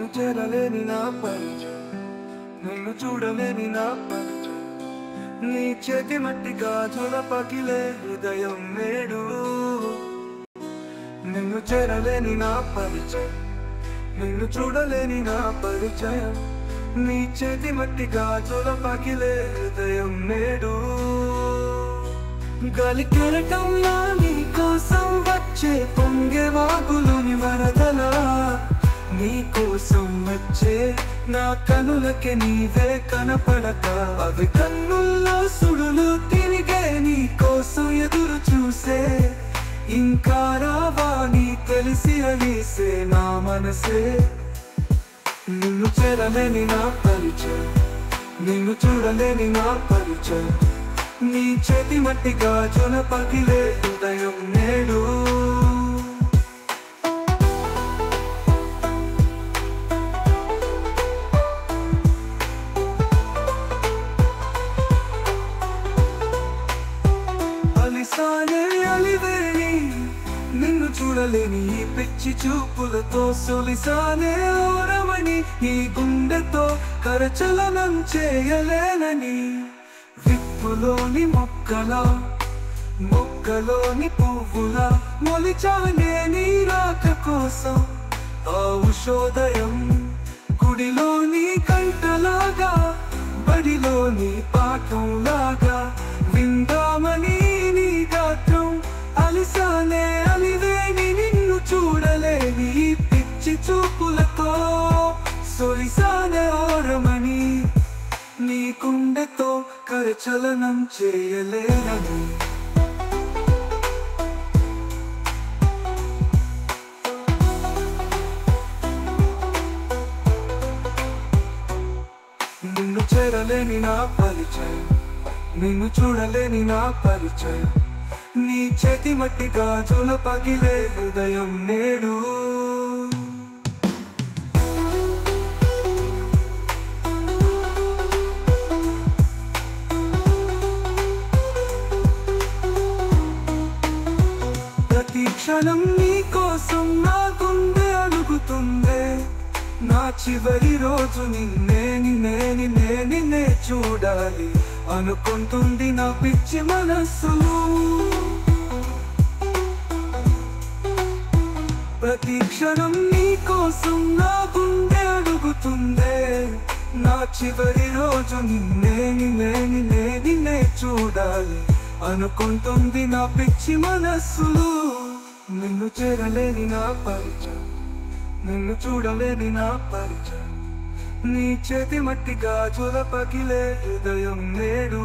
నిన్ను చేరలేని నా పరిచయం, నిన్ను చూడలేని నా పరిచయం, నీ చేతి మట్టి గాజుల పగిలే హృదయం నేడు. నిన్ను చేరలేని నా పరిచయం, నిన్ను చూడలేని నా పరిచయం, నీ చేతి మట్టి గాజుల పగిలే హృదయం నేడు. గాలి కెరటంలా నీ కోసం వచ్చే పొంగే వాగులోని వరదలా, నీ కోసం వచ్చే నా కనులకి నీవే కనపడక, అవి కన్నుల్లో సుడులు తిరిగే నీ కోసం ఎదురు చూసే, ఇంకా రావా నీ తెలిసి అలిసే నా మనసే. నిన్ను చేరలేని నా పరిచయం, నిన్ను చూడలేని నా పరిచయం, నీ చేతి మట్టి గాజుల పగిలే హృదయం నేడు. అలిసానే అలివేని నిన్ను చూడలేని ఈ పిచ్చి చూపులతో, సొలిసానే ఓరమని ఈ గుండెతో కరచలనం చేయలేనని, విప్పులోని మొక్కలోని పువ్వులా మొలిచానే నీ రాక కోసం. ఆ ఉషోదయం గుడిలోని కంటలాగా, బడిలోని పాఠంలాగా విందామని నీ గాత్రం. అలిసానే అలివేని నిన్ను చూడలేని ఈ పిచ్చి చూపులతో, సొలిసానే ఓరమని నీ గుండెతో కరచలనం చేయలేనని. నిన్ను చేరలేని నా పరిచయం, నిన్ను చూడలేని నా పరిచయం, నీ చేతి మట్టి గాజుల పగిలే హృదయం నేడు. ప్రతి క్షణం నీ కోసం నా గుండె అడుగుతుందే, నా చివరి రోజు నిన్నే చూడాలి అనుకుంటుంది నా పిచ్చి మనస్సు. ప్రతి క్షణం నీ కోసం నా గుండె అడుగుతుందే, నా చివరి రోజు నిన్నే చూడాలి అనుకుంటుంది నా పిచ్చి మనస్సులు. నిన్ను చేరలేని నా పరిచయం, నిన్ను చూడలేని నా పరిచయం, నీ చేతి మట్టి గాజుల పగిలే హృదయం నేడు.